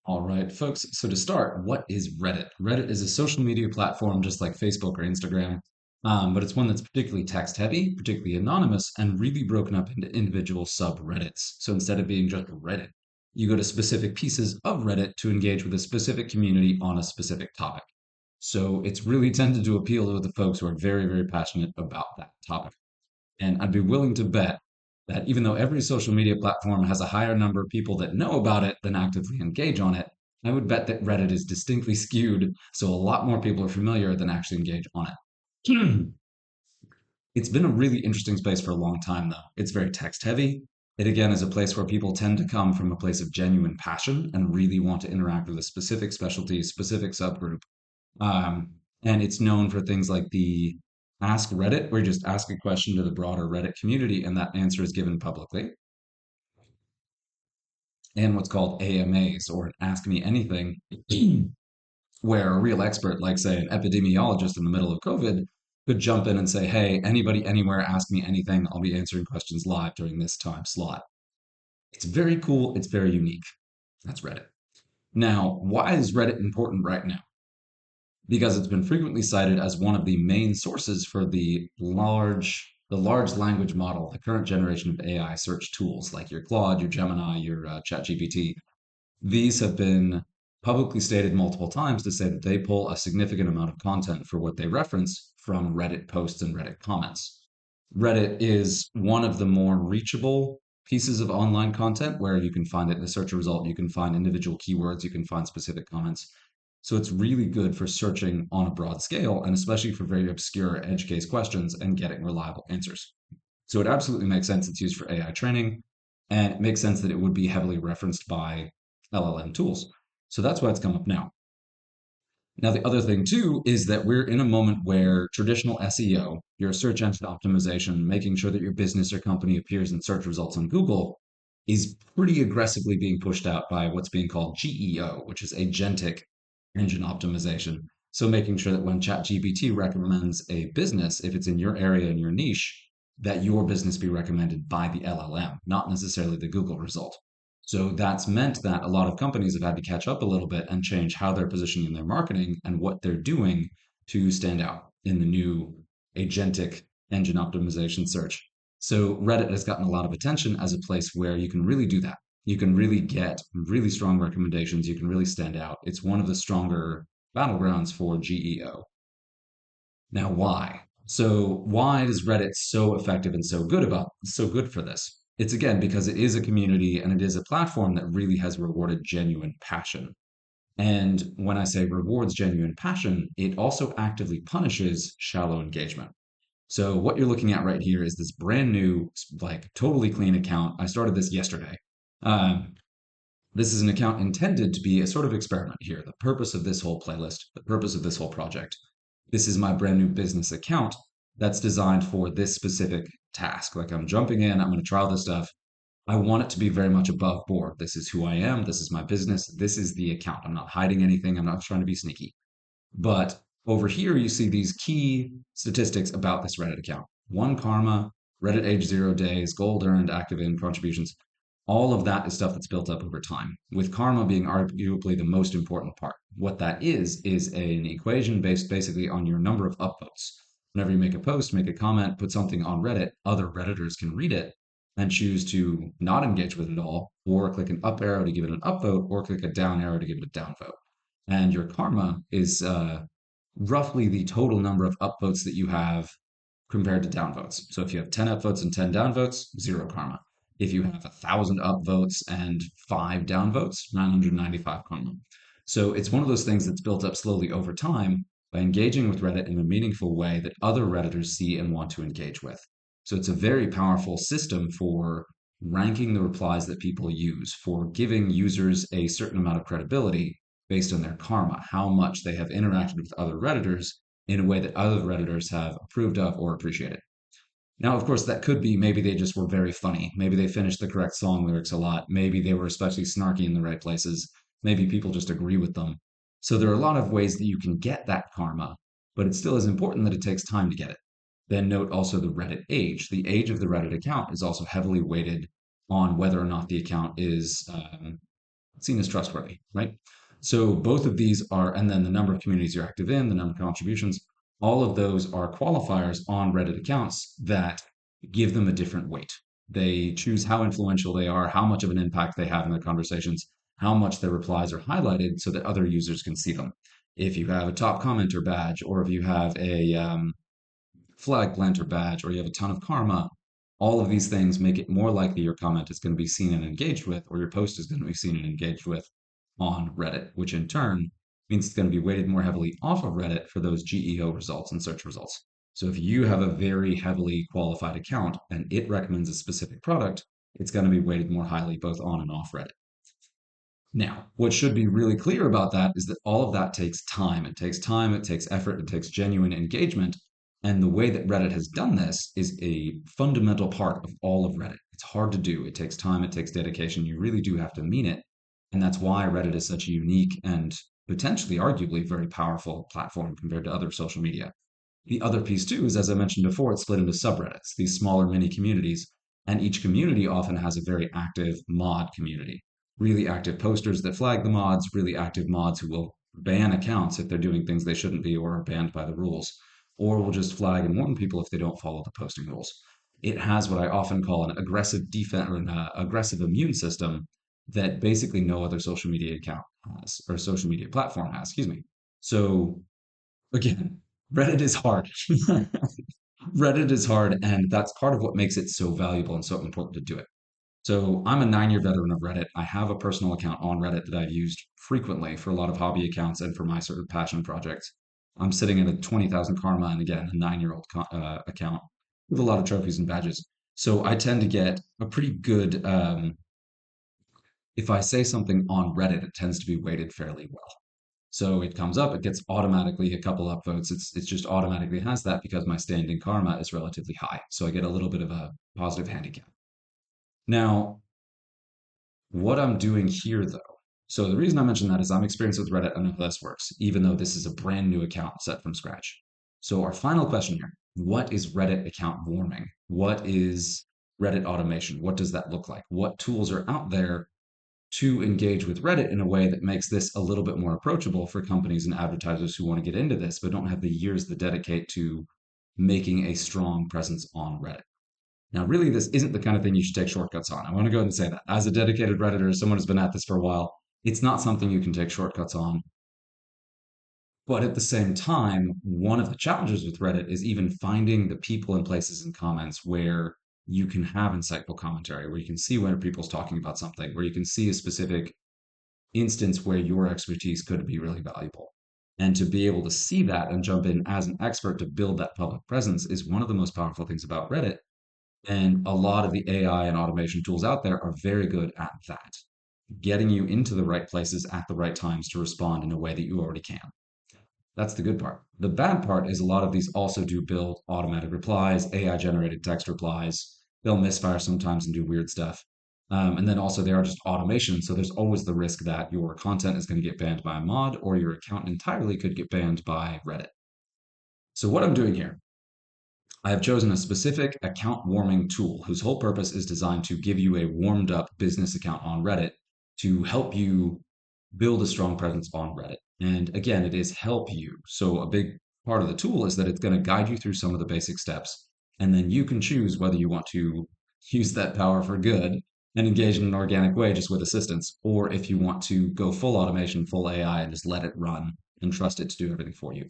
All right, folks. So to start, what is Reddit? Reddit is a social media platform just like Facebook or Instagram, but it's one that's particularly text heavy, particularly anonymous, and really broken up into individual subreddits. So instead of being just Reddit, you go to specific pieces of Reddit to engage with a specific community on a specific topic. So it's really tended to appeal to the folks who are very, very passionate about that topic. And I'd be willing to bet that even though every social media platform has a higher number of people that know about it than actively engage on it, I would bet that Reddit is distinctly skewed, so a lot more people are familiar than actually engage on it. It's been a really interesting space for a long time, though. It's very text heavy. It again is a place where people tend to come from a place of genuine passion and really want to interact with a specific specialty, specific subgroup. And it's known for things like the Ask Reddit, where you just ask a question to the broader Reddit community and that answer is given publicly, and what's called AMAs, or an Ask Me Anything, where a real expert, like, say, an epidemiologist in the middle of COVID, could jump in and say, hey, anybody, anywhere, ask me anything. I'll be answering questions live during this time slot. It's very cool. It's very unique. That's Reddit. Now, why is Reddit important right now? Because it's been frequently cited as one of the main sources for the large language model, the current generation of AI search tools like your Claude, your Gemini, your ChatGPT. These have been publicly stated multiple times to say that they pull a significant amount of content for what they reference from Reddit posts and Reddit comments. Reddit is one of the more reachable pieces of online content where you can find it in the search result, you can find individual keywords, you can find specific comments. So it's really good for searching on a broad scale and especially for very obscure edge case questions and getting reliable answers. So it absolutely makes sense it's used for AI training, and it makes sense that it would be heavily referenced by LLM tools. So that's why it's come up now. Now, the other thing too is that we're in a moment where traditional SEO, your search engine optimization, making sure that your business or company appears in search results on Google, is pretty aggressively being pushed out by what's being called GEO, which is agentic engine optimization. So making sure that when ChatGPT recommends a business, if it's in your area and your niche, that your business be recommended by the LLM, not necessarily the Google result. So that's meant that a lot of companies have had to catch up a little bit and change how they're positioning their marketing and what they're doing to stand out in the new agentic engine optimization search. So Reddit has gotten a lot of attention as a place where you can really do that. You can really get really strong recommendations. You can really stand out. It's one of the stronger battlegrounds for GEO. Now, why? So why is Reddit so effective and so good for this? It's again because it is a community and it is a platform that really has rewarded genuine passion. And when I say rewards genuine passion, it also actively punishes shallow engagement. So what you're looking at right here is this brand new, like totally clean account. I started this yesterday. Um, this is an account intended to be a sort of experiment here. The purpose of this whole playlist, the purpose of this whole project. This is my brand new business account that's designed for this specific task. Like I'm jumping in, I'm going to try all this stuff. I want it to be very much above board. This is who I am. This is my business. This is the account. I'm not hiding anything. I'm not trying to be sneaky. But over here, you see these key statistics about this Reddit account. One karma, Reddit age 0 days, gold earned, active in contributions. All of that is stuff that's built up over time, with karma being arguably the most important part. What that is an equation based basically on your number of upvotes. Whenever you make a post, make a comment, put something on Reddit, other Redditors can read it and choose to not engage with it at all, or click an up arrow to give it an upvote, or click a down arrow to give it a downvote. And your karma is roughly the total number of upvotes that you have compared to downvotes. So if you have 10 upvotes and 10 downvotes, zero karma. If you have 1,000 upvotes and five downvotes, 995 karma. So it's one of those things that's built up slowly over time by engaging with Reddit in a meaningful way that other Redditors see and want to engage with. So it's a very powerful system for ranking the replies that people use, for giving users a certain amount of credibility based on their karma, how much they have interacted with other Redditors in a way that other Redditors have approved of or appreciated. Now, of course, that could be maybe they just were very funny. Maybe they finished the correct song lyrics a lot. Maybe they were especially snarky in the right places. Maybe people just agree with them. So there are a lot of ways that you can get that karma, but it still is important that it takes time to get it. Then note also the Reddit age. The age of the Reddit account is also heavily weighted on whether or not the account is seen as trustworthy, right? So both of these are, and then the number of communities you're active in, the number of contributions, all of those are qualifiers on Reddit accounts that give them a different weight. They choose how influential they are, how much of an impact they have in their conversations, how much their replies are highlighted so that other users can see them. If you have a top commenter badge, or if you have a flag planter badge, or you have a ton of karma, all of these things make it more likely your comment is going to be seen and engaged with, or your post is going to be seen and engaged with on Reddit, which in turn means it's going to be weighted more heavily off of Reddit for those GEO results and search results. So if you have a very heavily qualified account and it recommends a specific product, it's going to be weighted more highly both on and off Reddit. Now, what should be really clear about that is that all of that takes time. It takes time, it takes effort, it takes genuine engagement. And the way that Reddit has done this is a fundamental part of all of Reddit. It's hard to do. It takes time, it takes dedication. You really do have to mean it. And that's why Reddit is such a unique and potentially, arguably, very powerful platform compared to other social media. The other piece, too, is as I mentioned before, it's split into subreddits, these smaller mini communities. And each community often has a very active mod community, really active posters that flag the mods, really active mods who will ban accounts if they're doing things they shouldn't be or are banned by the rules, or will just flag and warn people if they don't follow the posting rules. It has what I often call an aggressive defense or an aggressive immune system that basically no other social media account has or social media platform has, excuse me. So again, Reddit is hard. Reddit is hard, and that's part of what makes it so valuable and so important to do it. So I'm a 9-year veteran of Reddit. I have a personal account on Reddit that I've used frequently for a lot of hobby accounts and for my sort of passion projects. I'm sitting at a 20,000 karma and again, a 9-year-old account with a lot of trophies and badges. So I tend to get a pretty good, if I say something on Reddit, it tends to be weighted fairly well. So it comes up, it gets automatically a couple upvotes. It's just automatically has that because my standing karma is relatively high. So I get a little bit of a positive handicap. Now, what I'm doing here, though, so the reason I mention that is I'm experienced with Reddit and how this works, even though this is a brand new account set from scratch. So our final question here, what is Reddit account warming? What is Reddit automation? What does that look like? What tools are out there to engage with Reddit in a way that makes this a little bit more approachable for companies and advertisers who want to get into this, but don't have the years to dedicate to making a strong presence on Reddit? Now, really, this isn't the kind of thing you should take shortcuts on. I want to go ahead and say that. As a dedicated Redditor, someone who's been at this for a while, it's not something you can take shortcuts on. But at the same time, one of the challenges with Reddit is even finding the people and places and comments where you can have insightful commentary, where you can see when people's talking about something, where you can see a specific instance where your expertise could be really valuable. And to be able to see that and jump in as an expert to build that public presence is one of the most powerful things about Reddit. And a lot of the AI and automation tools out there are very good at that, getting you into the right places at the right times to respond in a way that you already can. That's the good part. The bad part is a lot of these also do build automatic replies, AI generated text replies. They'll misfire sometimes and do weird stuff. And then also they are just automation. So there's always the risk that your content is going to get banned by a mod or your account entirely could get banned by Reddit. So what I'm doing here, I have chosen a specific account warming tool whose whole purpose is designed to give you a warmed up business account on Reddit to help you build a strong presence on Reddit. And again, it is help you. So a big part of the tool is that it's going to guide you through some of the basic steps. And then you can choose whether you want to use that power for good and engage in an organic way just with assistance, or if you want to go full automation, full AI, and just let it run and trust it to do everything for you.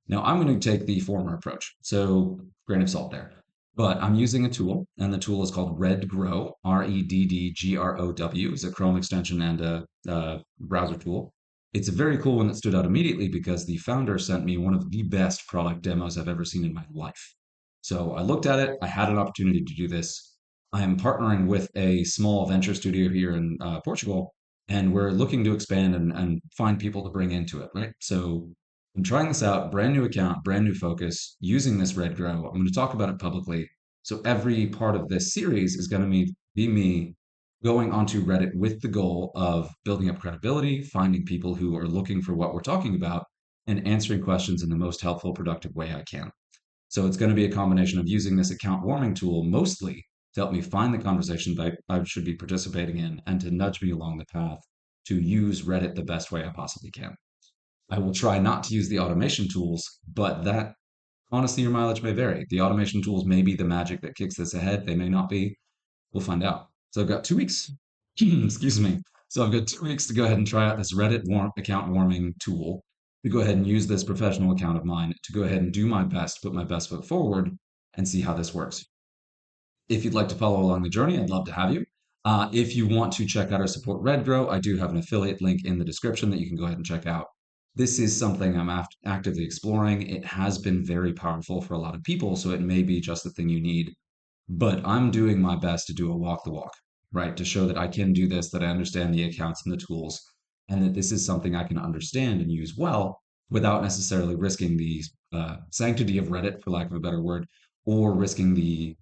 Now, I'm going to take the former approach. So, grain of salt there. But I'm using a tool, and the tool is called ReddGrow, ReddGrow. It's a Chrome extension and a browser tool. It's a very cool one that stood out immediately because the founder sent me one of the best product demos I've ever seen in my life. So I looked at it, I had an opportunity to do this. I am partnering with a small venture studio here in Portugal, and we're looking to expand and find people to bring into it, right? So I'm trying this out, brand new account, brand new focus, using this ReddGrow. I'm going to talk about it publicly. So every part of this series is going to be me going onto Reddit with the goal of building up credibility, finding people who are looking for what we're talking about, and answering questions in the most helpful, productive way I can. So it's going to be a combination of using this account warming tool mostly to help me find the conversation that I should be participating in and to nudge me along the path to use Reddit the best way I possibly can. I will try not to use the automation tools, but that honestly, your mileage may vary. The automation tools may be the magic that kicks this ahead. They may not be. We'll find out. So I've got 2 weeks. Excuse me. So I've got 2 weeks to go ahead and try out this Reddit account warming tool, to go ahead and use this professional account of mine to go ahead and do my best, put my best foot forward, and see how this works. If you'd like to follow along the journey, I'd love to have you. If you want to check out or support RedGrow, I do have an affiliate link in the description that you can go ahead and check out. This is something I'm actively exploring. It has been very powerful for a lot of people, so it may be just the thing you need. But I'm doing my best to do a walk the walk, right? To show that I can do this, that I understand the accounts and the tools, and that this is something I can understand and use well without necessarily risking the sanctity of Reddit, for lack of a better word, or risking the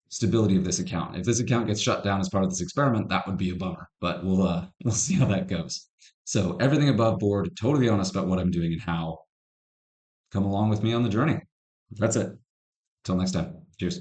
stability of this account. If this account gets shut down as part of this experiment, that would be a bummer. But we'll see how that goes. So everything above board, totally honest about what I'm doing and how. Come along with me on the journey. That's it. Till next time. Cheers.